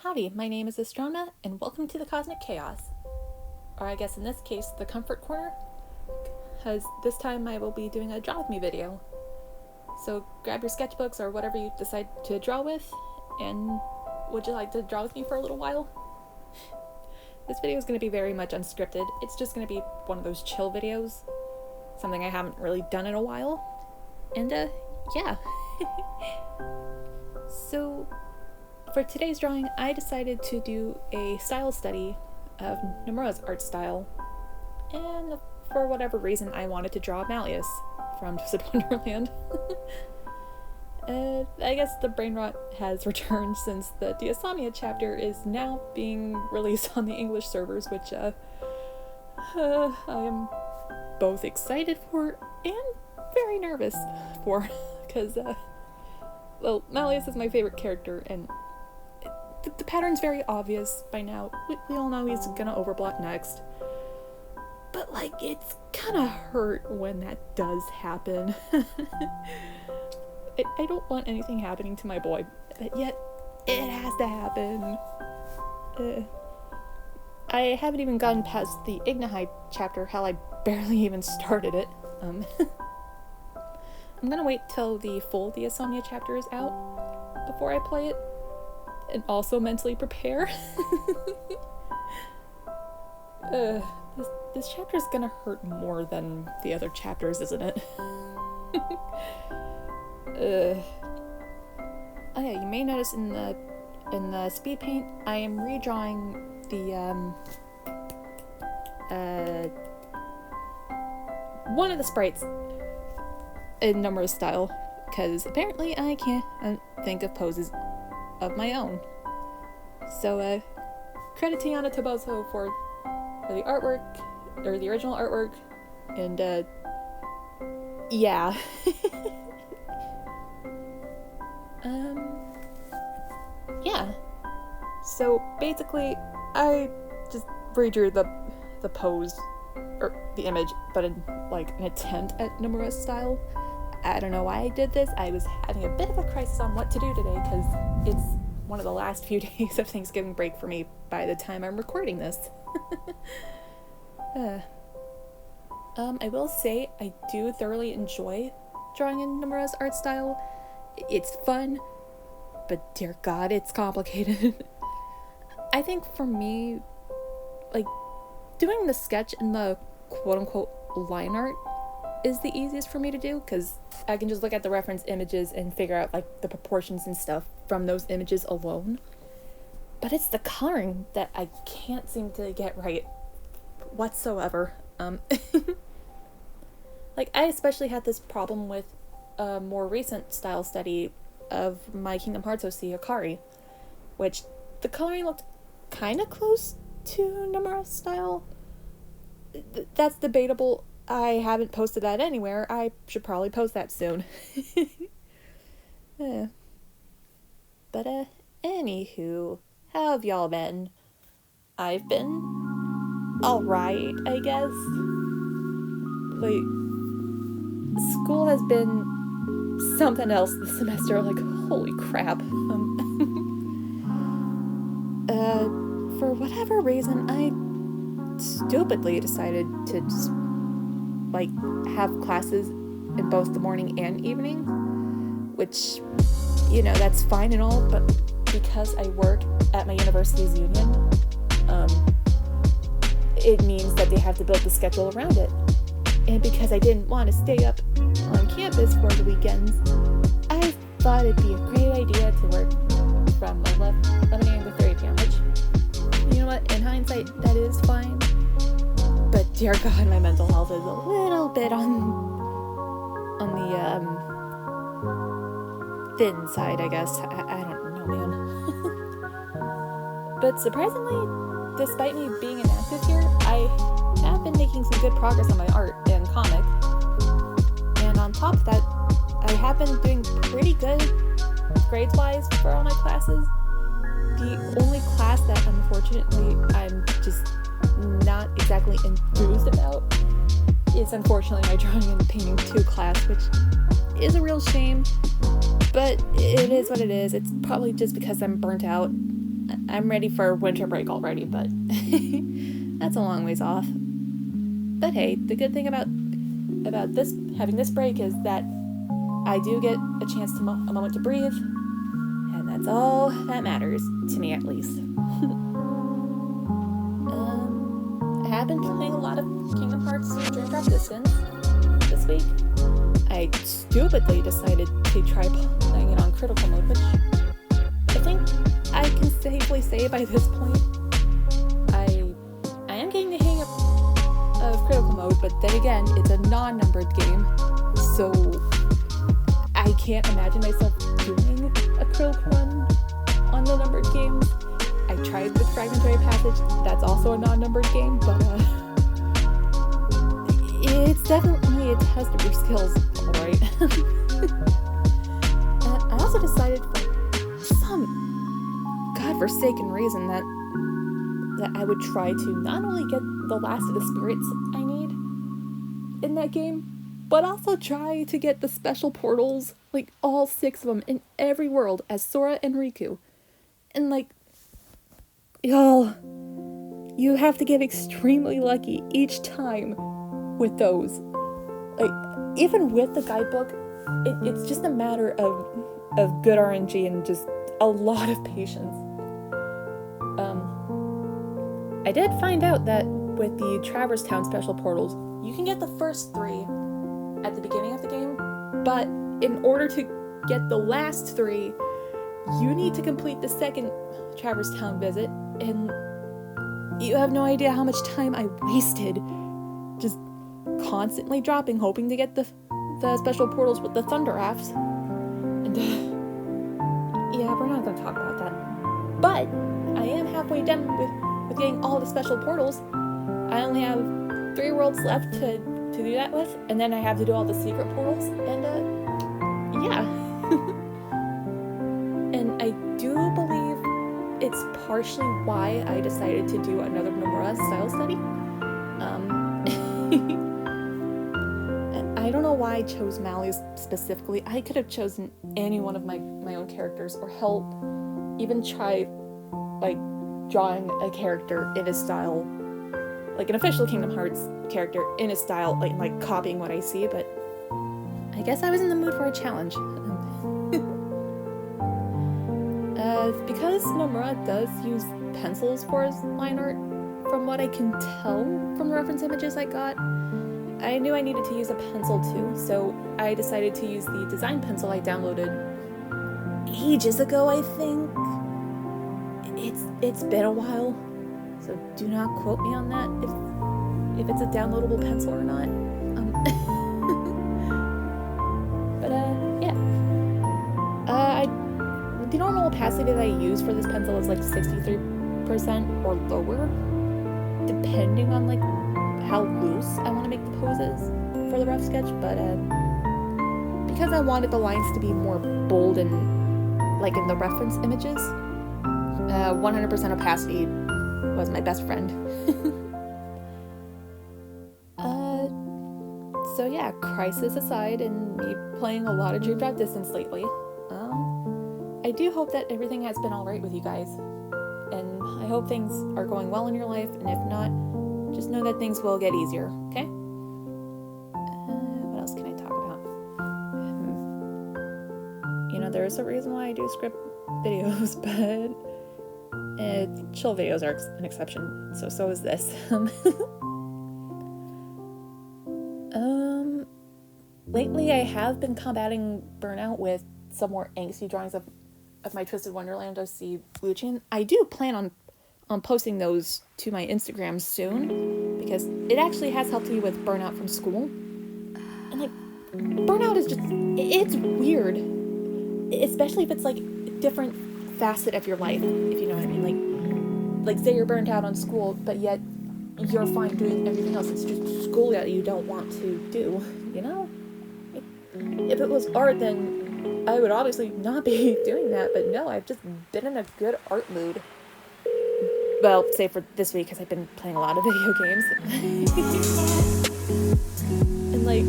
Howdy, my name is Astrona, and welcome to the Cosmic Chaos. Or I guess in this case, the Comfort Corner, because this time I will be doing a Draw With Me video. So grab your sketchbooks or whatever you decide to draw with, and would you like to draw with me for a little while? This video is going to be very much unscripted. It's just going to be one of those chill videos, something I haven't really done in a while, and yeah. So for today's drawing, I decided to do a style study of Nomura's art style, and for whatever reason I wanted to draw Malleus from Twisted Wonderland. I guess the brain rot has returned since the BDKSonic chapter is now being released on the English servers, which I am both excited for and very nervous for, because well, Malleus is my favorite character, and the pattern's very obvious by now. We all know he's gonna overblock next. But, like, it's kinda hurt when that does happen. I don't want anything happening to my boy, but yet it has to happen. I haven't even gotten past the Ignihide chapter, hell, I barely even started it. I'm gonna wait till the full BDKSonic chapter is out before I play it, and also mentally prepare. This chapter is gonna hurt more than the other chapters, isn't it? Oh yeah, you may notice in the speed paint, I am redrawing the one of the sprites in Nomura's style, because apparently I can't think of poses of my own. So credit to Yana Toboso for the artwork, or the original artwork, and yeah. Yeah. So basically, I just redrew the pose, or the image, but in like an attempt at Nomura's style. I don't know why I did this. I was having a bit of a crisis on what to do today, because it's one of the last few days of Thanksgiving break for me by the time I'm recording this. I will say I do thoroughly enjoy drawing in Nomura's art style. It's fun, but dear God, it's complicated. I think for me, like, doing the sketch and the quote-unquote line art is the easiest for me to do, because I can just look at the reference images and figure out, like, the proportions and stuff from those images alone. But it's the coloring that I can't seem to get right whatsoever. Like, I especially had this problem with a more recent style study of my Kingdom Hearts OC Akari, which the coloring looked kind of close to Nomura's style. That's debatable. I haven't posted that anywhere. I should probably post that soon. Yeah. But anywho, how have y'all been? I've been alright, I guess. Like, school has been something else this semester. Like, holy crap. For whatever reason, I stupidly decided to just, like, have classes in both the morning and evening, which, you know, that's fine and all, but because I work at my university's union, it means that they have to build the schedule around it. And because I didn't want to stay up on campus for the weekends, I thought it'd be a great idea to work from 11 a.m. to 3 p.m., which, you know what, in hindsight, that is fine. But dear God, my mental health is a little bit on the thin side, I guess. I don't know, man. But surprisingly, despite me being inactive here, I have been making some good progress on my art and comic. And on top of that, I have been doing pretty good grades-wise for all my classes. The only class that unfortunately I'm just not exactly enthused about is unfortunately my Drawing and Painting 2 class, which is a real shame, but it is what it is. It's probably just because I'm burnt out I'm ready for winter break already, but that's a long ways off. But hey, the good thing about this having this break is that I do get a chance to a moment to breathe, and that's all that matters to me, at least. I have been playing a lot of Kingdom Hearts Dream Drop Distance this week. I stupidly decided to try playing it on critical mode, which I think I can safely say by this point I am getting the hang of critical mode, but then again, it's a non-numbered game, so I can't imagine myself doing a critical run on the numbered games. I tried the Fragmentary Passage, that's also a non-numbered game, but it's definitely a test of your skills, alright. I also decided for some godforsaken reason that I would try to not only get the last of the spirits I need in that game, but also try to get the special portals, like all 6 of them in every world as Sora and Riku. And like, y'all, you have to get extremely lucky each time with those. Like, even with the guidebook, it's just a matter of good RNG and just a lot of patience. I did find out that with the Traverse Town special portals, you can get the first 3 at the beginning of the game, but in order to get the last 3, you need to complete the second Traverse Town visit, and you have no idea how much time I wasted just constantly dropping, hoping to get the special portals with the Thunder Rafts. And yeah, we're not going to talk about that. But I am halfway done with getting all the special portals. I only have 3 worlds left to do that with, and then I have to do all the secret portals, and yeah. And I do believe it's partially why I decided to do another Nomura style study. And I don't know why I chose Malleus specifically. I could have chosen any one of my own characters, or help even try like drawing a character in a style, like an official Kingdom Hearts character in a style, like copying what I see, but I guess I was in the mood for a challenge. Because Nomura does use pencils for his line art, from what I can tell from the reference images I got, I knew I needed to use a pencil too, so I decided to use the design pencil I downloaded ages ago, I think. It's been a while, so do not quote me on that if it's a downloadable pencil or not. But yeah. The normal opacity that I use for this pencil is like 63% or lower, depending on like how loose I want to make the poses for the rough sketch, but because I wanted the lines to be more bold and like in the reference images, 100% opacity was my best friend. So yeah, Crisis aside and me playing a lot of Dream Drop Distance lately, I do hope that everything has been alright with you guys, and I hope things are going well in your life, and if not, just know that things will get easier, okay? What else can I talk about? You know, there's a reason why I do script videos, but chill videos are an exception, so is this. Lately I have been combating burnout with some more angsty drawings of my Twisted Wonderland OC Lucian. I do plan on posting those to my Instagram soon, because it actually has helped me with burnout from school. And like, burnout is just, it's weird, especially if it's like a different facet of your life, if you know what I mean. Like say you're burnt out on school, but yet you're fine doing everything else. It's just school that you don't want to do, you know? If it was art, then I would obviously not be doing that, but no, I've just been in a good art mood. Well, save for this week, because I've been playing a lot of video games. And like,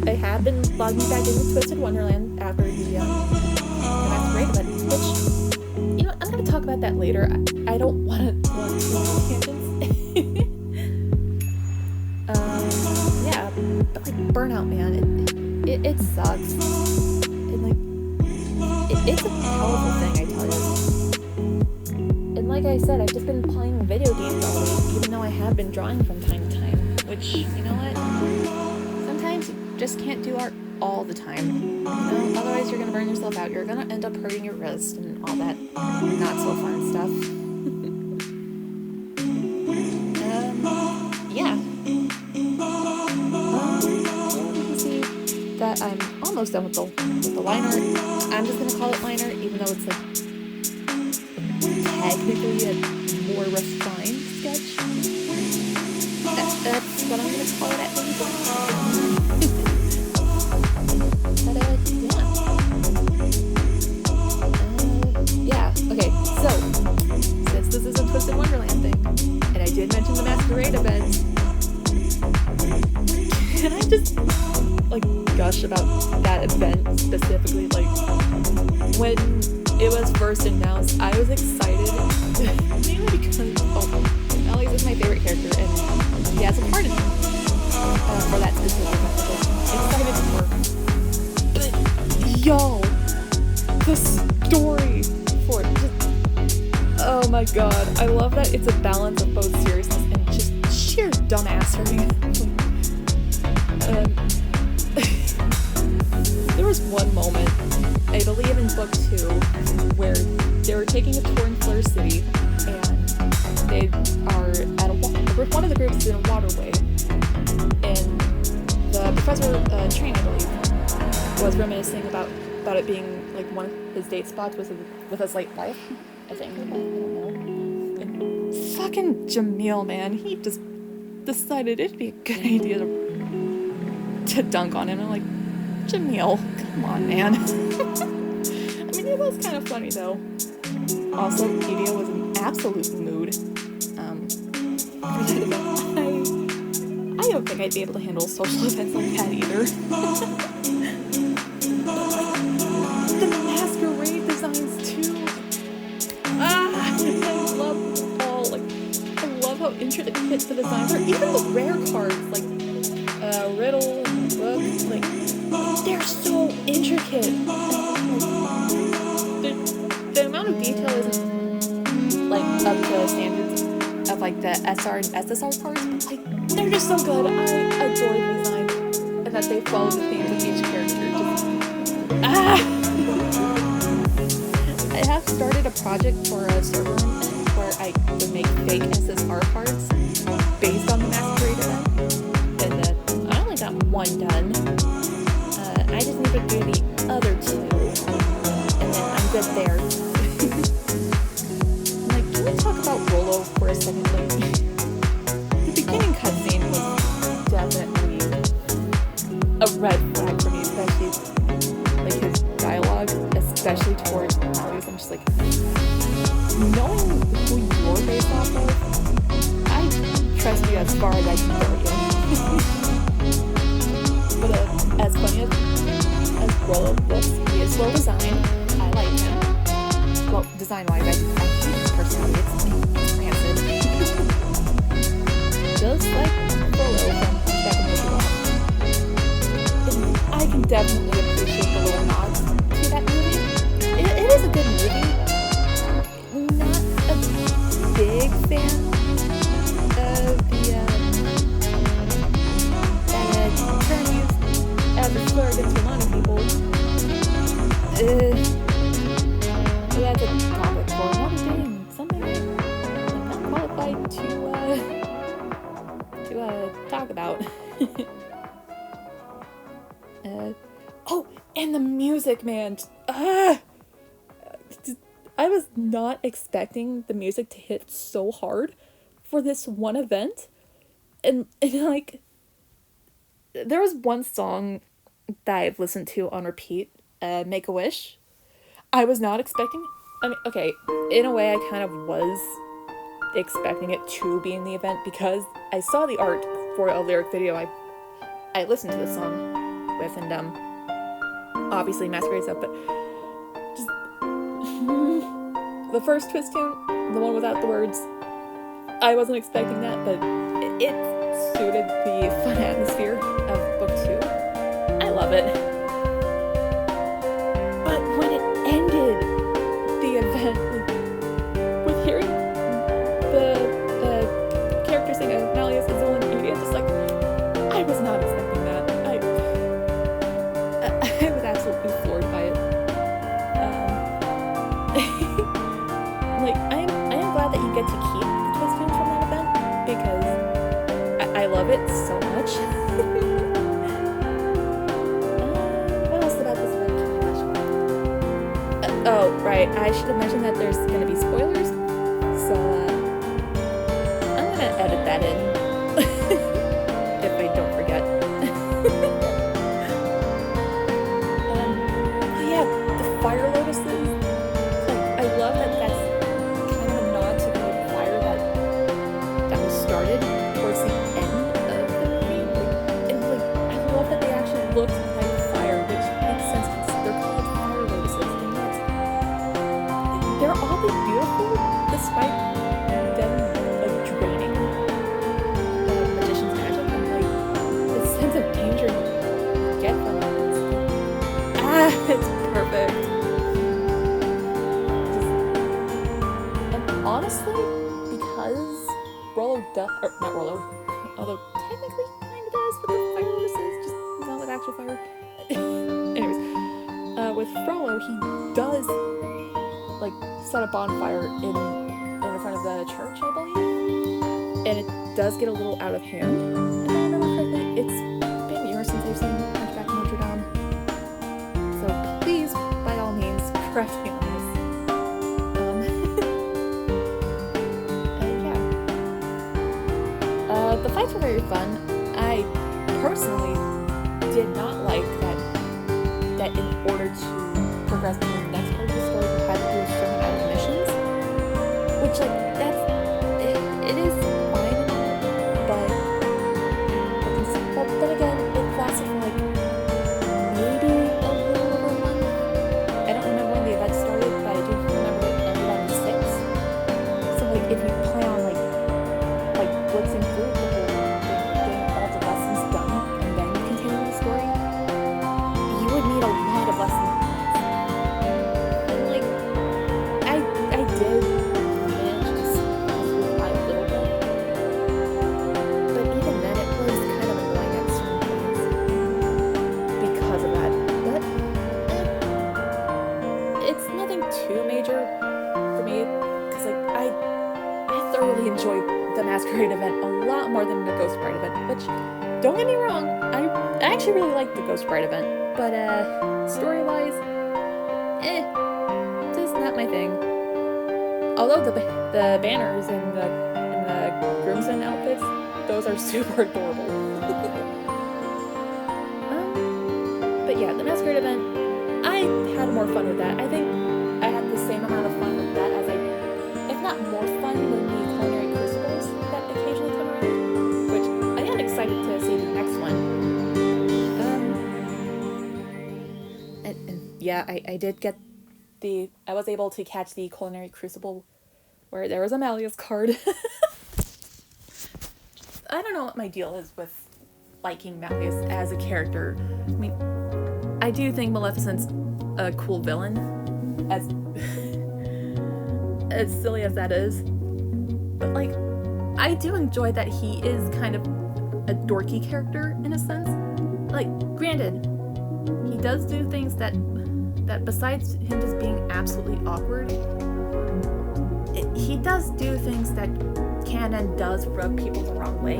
I have been logging back into Twisted Wonderland after the masquerade event, which, you know, I'm going to talk about that later. I don't want to go on tangents. Yeah, but like burnout, man, it sucks. And like, it's a powerful thing, I tell you. And like I said, I've just been playing video games all week, even though I have been drawing from time to time. Which, you know what? Sometimes you just can't do art all the time. You know? Otherwise, you're gonna burn yourself out. You're gonna end up hurting your wrist and all that not so fun stuff. Yeah. You can see that I'm almost done with the line art. I'm just gonna call it line art, even though it's like technically a more refined sketch. That's what I'm gonna call it at least. But yeah. Okay, so since this is a Twisted Wonderland thing, and I did mention the Masquerade event, can I just like gush about that event specifically? Like, when it was first announced, I was excited mainly because Malleus is my favorite character and he has a part in it for that specific event. Excited for. But yo, the story for it, just, oh my god, I love that it's a balance of both seriousness and just sheer dumbassery. There was one moment, I believe in book 2, where they were taking a tour in Fleur City, and they are at one of the groups is in a waterway, and the professor, Train, I believe, was reminiscing about it being like one of his date spots with a slight life, I think. I don't know. And fucking Jamil, man, he just decided it'd be a good idea to dunk on him. I'm like, Jamil, come on, man. I mean, it was kind of funny though. Also, Pedia was in absolute mood. I don't think I'd be able to handle social events like that either. The masquerade designs too. I love all, like, I love how intricate the designs are. Even the rare cards, like Riddle, Book, like, they're so intricate. The amount of detail isn't like up to standards of like the SR and SSR cards, but like they're just so good. I adore the design and that they follow the themes of each character. I have started a project for a server where I would make fake SSR cards based on the Masquerade event, and I only got one done. I just need to do the other 2, and then I'm good there. Like, can we talk about Rolo for a second? Like, the beginning cutscene was definitely a red flag for me, especially like his dialogue, especially towards Malleus. I'm just like, knowing who you're based off of, I trust you as far as I can go again. But as funny as Rolo looks, he is well designed. I like him. Well, design-wise, I hate his personality. It's rancid. Just like Rolo from Back in the I can definitely appreciate the little nods to that movie. It is a good movie. Not a big fan of the term used as a slur against Romani people. That's a topic for another day and something I'm not qualified to talk about. Oh, and the music, man. I was not expecting the music to hit so hard for this one event. And like, there was one song that I've listened to on repeat, Make a Wish. I was not expecting, I mean, okay, in a way I kind of was expecting it to be in the event because I saw the art for a lyric video I listened to the song with, and obviously Masquerade stuff, but just the first twist tune, the one without the words, I wasn't expecting that, but it suited the fun atmosphere of book 2. I love it. But when it ended the event, with hearing the character sing of Malleus and Zolan and Evie, just like, I was not expecting that. I was absolutely floored by it. Like, I am glad that you get to keep the twist tunes from that event, because I love it so much. What else about this event can I mention? Oh, right, I should have mentioned that there's going to be spoilers, so I'm going to edit that in, if I don't forget. Oh yeah, the fire lotuses. Like, I love that that's kind of a nod to the fire that was started towards the end of the movie. And like, I love that they actually looked like fire, which makes sense because they're called fire lotuses. And yet, they're oddly beautiful despite them like draining the magician's magic, and like the sense of danger you get from it. It's perfect. And honestly, because Rollo does, or not Rollo, although technically kind of does with the fire lotuses, just not with actual fire. Anyways, with Frollo, he does like set a bonfire in front of the church, I believe, and it does get a little out of hand. If I remember correctly, it's been years since I've seen Hunchback of Notre Dame, so please, by all means, correct me on this. The fights were very fun. I personally did not like that in order to progress to the next part of the story, you had to do a certain amount of missions, which like it is fine, but then again, it lasted for like maybe a little over a month. I don't remember when the event started, but I do remember it ended on the 6th. So like if you plan on like blitzing through getting all the lessons done and then continue the story, you would need a lot of lessons. And like I did manage to squeeze by a little bit, but even then it was kind of annoying at certain points because of that. But it's nothing too major for me, because like I thoroughly enjoyed the Masquerade event a lot more than the Ghost Bride event, which, don't get me wrong, I actually really liked the Ghost Bride event, but story-wise, just not my thing. Although the banners and the groomsmen outfits, those are super adorable. But yeah, the Masquerade event, I had more fun with that. I think I had the same amount of fun with that as if not more fun than the culinary crucibles that occasionally come around, which I am excited to see the next one. And yeah, I did get I was able to catch the culinary crucible where there was a Malleus card. I don't know what my deal is with liking Malleus as a character. I mean, I do think Maleficent's a cool villain, as silly as that is, but like, I do enjoy that he is kind of a dorky character in a sense. Like, granted, he does do things that besides him just being absolutely awkward, he does do things that can and does rub people the wrong way.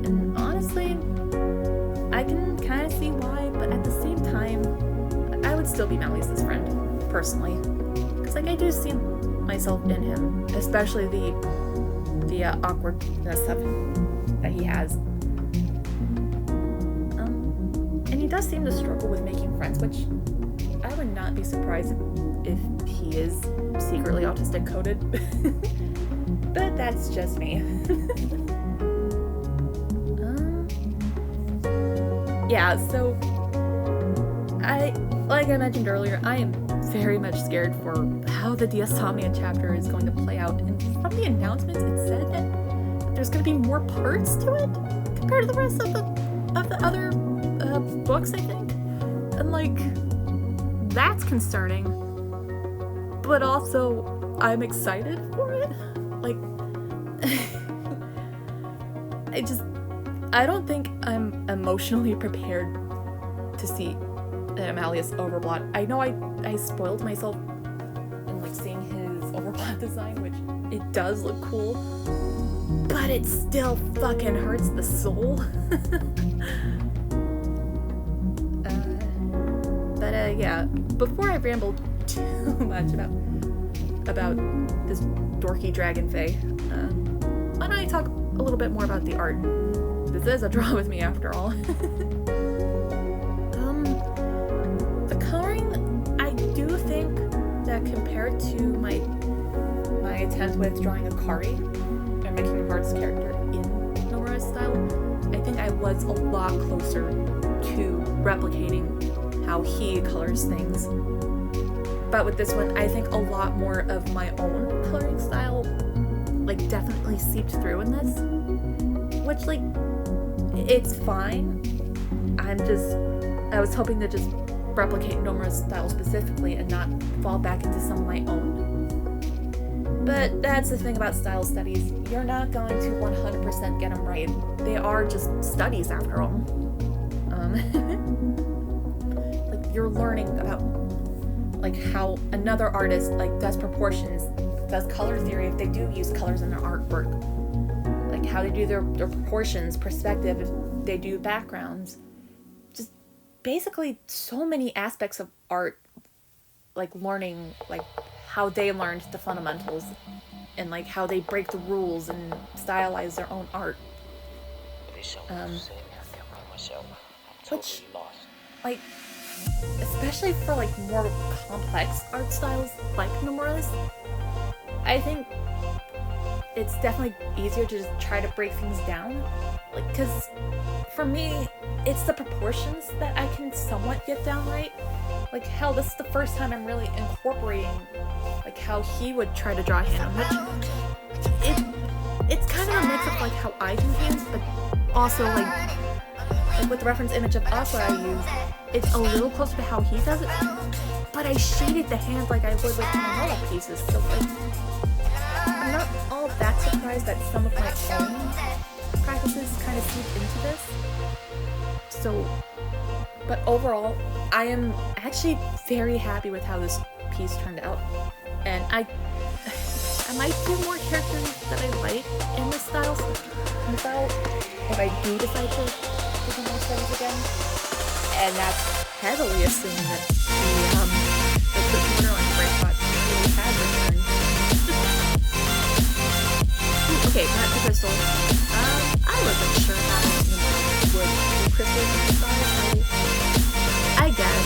And honestly, I can kind of see why, but at the same time, I would still be Malleus's friend, personally. Because like, I do see myself in him, especially the awkwardness that he has. And he does seem to struggle with making friends, which I would not be surprised if he is secretly autistic coded. But that's just me. Yeah, so like I mentioned earlier, I am very much scared for how the Diasomnia chapter is going to play out. And from the announcements, it said that there's going to be more parts to it compared to the rest of the other books, I think. And like, that's concerning. But also, I'm excited for it. Like, I don't think I'm emotionally prepared to see Malleus Overblot. I know I spoiled myself in like seeing his Overblot design, which it does look cool, but it still fucking hurts the soul. Yeah, before I rambled too much about this dorky dragon fae, why don't I talk a little bit more about the art? This is a draw with me after all. The coloring, I do think that compared to my attempt with drawing Akari and making a Hearts character in Nomura's style, I think I was a lot closer to replicating how he colors things. But with this one, I think a lot more of my own coloring style like definitely seeped through in this, which like it's fine. I was hoping to just replicate Nomura's style specifically and not fall back into some of my own. But that's the thing about style studies. You're not going to 100% get them right. They are just studies after all. Like you're learning about like how another artist like does proportions, does color theory if they do use colors in their artwork. Like how they do their proportions, perspective, if they do backgrounds. Just basically so many aspects of art, like learning like how they learned the fundamentals and like how they break the rules and stylize their own art. Which, like, especially for like more complex art styles like Nomura's, I think it's definitely easier to just try to break things down. Like, because for me, it's the proportions that I can somewhat get down right. Like, hell, this is the first time I'm really incorporating like how he would try to draw a hand, which it's kind of a mix of like how I do hands, but also like with the reference image of Aqua I use, it's a little closer to how he does it, but I shaded the hand like I would with my normal pieces, so like I'm not all that surprised that some of my own practices kind of seep into this. So, but overall, I am actually very happy with how this piece turned out, and I might do more characters that I like in this style if I do decide to do more studies again, and that's heavily assuming that the Wonderland Breakbot really had returned. Okay, back to Crystal. I wasn't sure how Nomura would do Crystal in the style, so I guess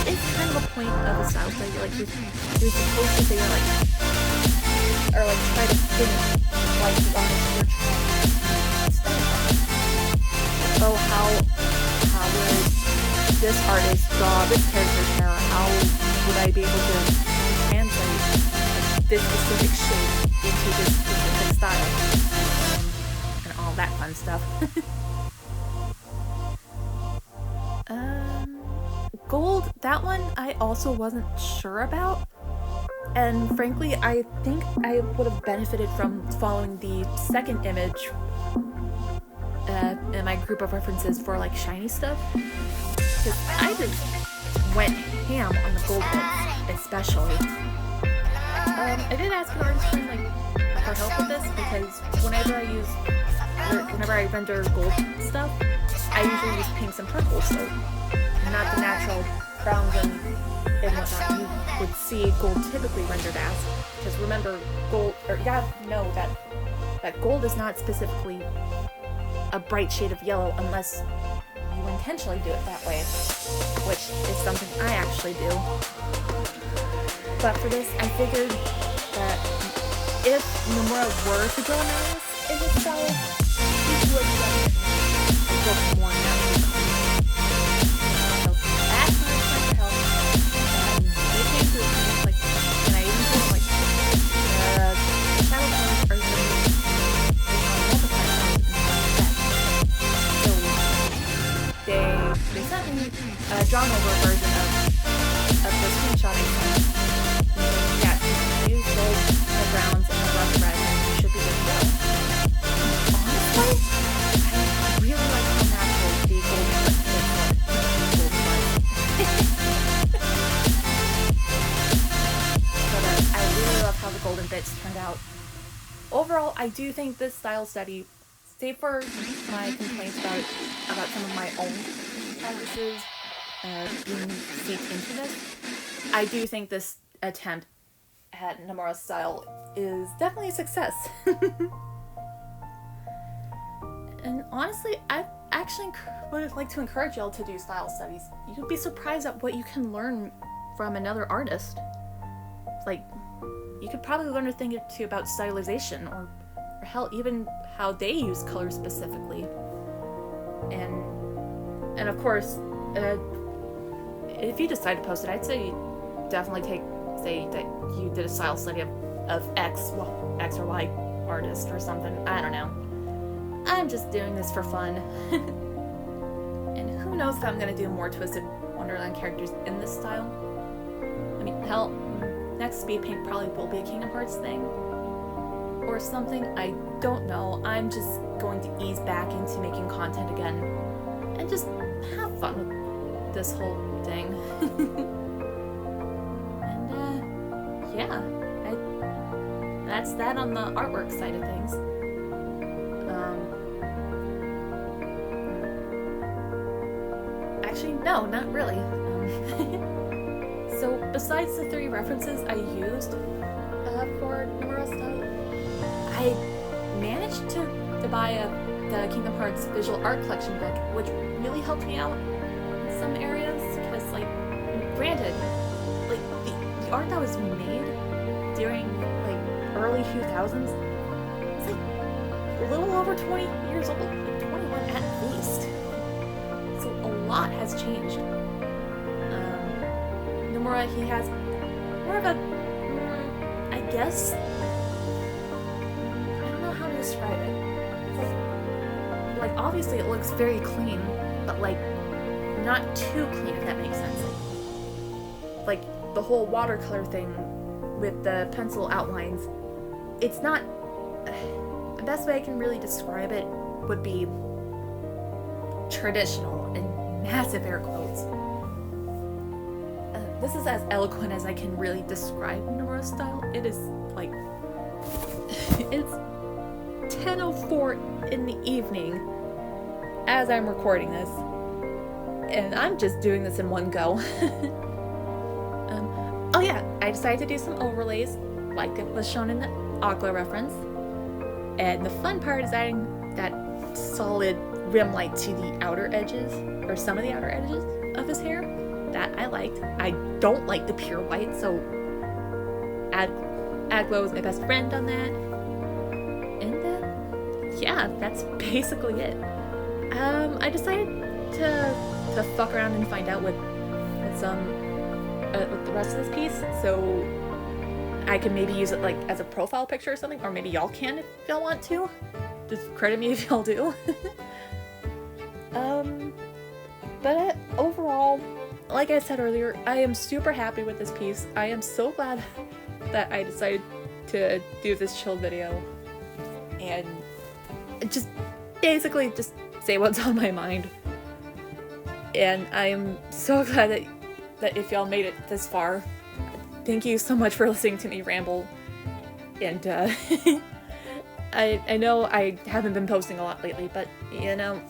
it's kind of a point of a style study. Like you're supposed to figure like, or like try to think like on your oh, how would this artist draw this character's hair? How would I be able to translate like, this specific shape into this specific style and all that fun stuff? Gold, that one I also wasn't sure about, and frankly I think I would have benefited from following the second image in my group of references for like shiny stuff, because I just went ham on the gold bits especially. I did ask an artist friend like for help with this, because whenever I render gold stuff, I usually use pinks and purples, so not the natural browns and whatnot you would see gold typically rendered as. Because remember, gold, or you gotta know that gold is not specifically a bright shade of yellow unless you intentionally do it that way, which is something I actually do. But for this, I figured that if Nomura were to draw Malleus in his style, he would definitely go for more natural colors. So that's golden bits turned out. Overall, I do think this style study, save for my complaints about some of my own practices being seeped into this, I do think this attempt at Nomura's style is definitely a success. And honestly, I actually would like to encourage y'all to do style studies. You'd be surprised at what you can learn from another artist. Like, you could probably learn a thing or two about stylization, or hell, even how they use color specifically. And of course, if you decide to post it, I'd say definitely say that you did a style study of X or Y artist or something. I don't know. I'm just doing this for fun. And who knows if I'm gonna do more Twisted Wonderland characters in this style. I mean, hell, next speed paint probably will be a Kingdom Hearts thing. Or something, I don't know. I'm just going to ease back into making content again. And just have fun with this whole thing. And, yeah. That's that on the artwork side of things. Actually, no, not really. So, besides the 3 references I used for Nomura style, I managed to buy the Kingdom Hearts visual art collection book, which really helped me out in some areas. Because, like, granted, like the art that was made during like early 2000s, it's like a little over 20 years old, like 21 at least. So a lot has changed. Nomura, he has more of a, I guess, I don't know how to describe it. It's like obviously it looks very clean, but like not too clean, if that makes sense. Like the whole watercolor thing with the pencil outlines, it's not, the best way I can really describe it would be traditional in massive air quotes. This is as eloquent as I can really describe Nomura's style. It is like, it's 10:04 in the evening as I'm recording this, and I'm just doing this in one go. Oh yeah, I decided to do some overlays like it was shown in the Aqua reference, and the fun part is adding that solid rim light to the outer edges, or some of the outer edges of his hair. That I liked. I don't like the pure white, so Aglo is my best friend on that. And yeah, that's basically it. I decided to fuck around and find out with the rest of this piece, so I can maybe use it like as a profile picture or something, or maybe y'all can if y'all want to. Just credit me if y'all do. But overall, like I said earlier, I am super happy with this piece. I am so glad that I decided to do this chill video and just basically just say what's on my mind. And I am so glad that if y'all made it this far, thank you so much for listening to me ramble. And I know I haven't been posting a lot lately, but you know,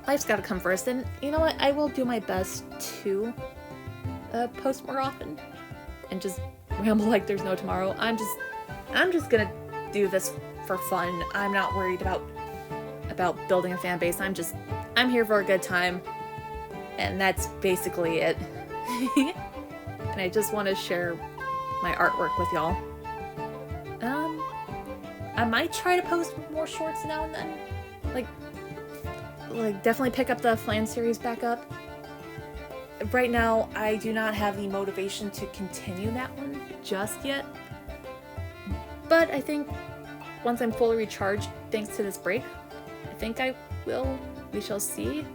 life's gotta come first, and you know what, I will do my best to post more often and just ramble like there's no tomorrow. I'm just gonna do this for fun. I'm not worried about building a fan base. I'm here for a good time, and that's basically it. And I just want to share my artwork with y'all. I might try to post more shorts now and then, like definitely pick up the Flan series back up. Right now, I do not have the motivation to continue that one just yet. But I think once I'm fully recharged, thanks to this break, I think I will. We shall see.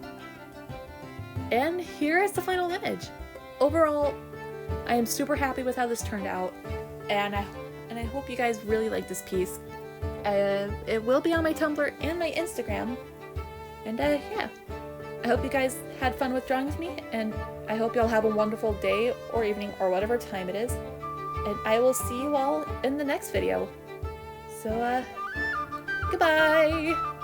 And here is the final image. Overall, I am super happy with how this turned out, and I hope you guys really like this piece. It will be on my Tumblr and my Instagram. And yeah, I hope you guys had fun with drawing with me, and I hope y'all have a wonderful day or evening or whatever time it is. And I will see you all in the next video. So, goodbye!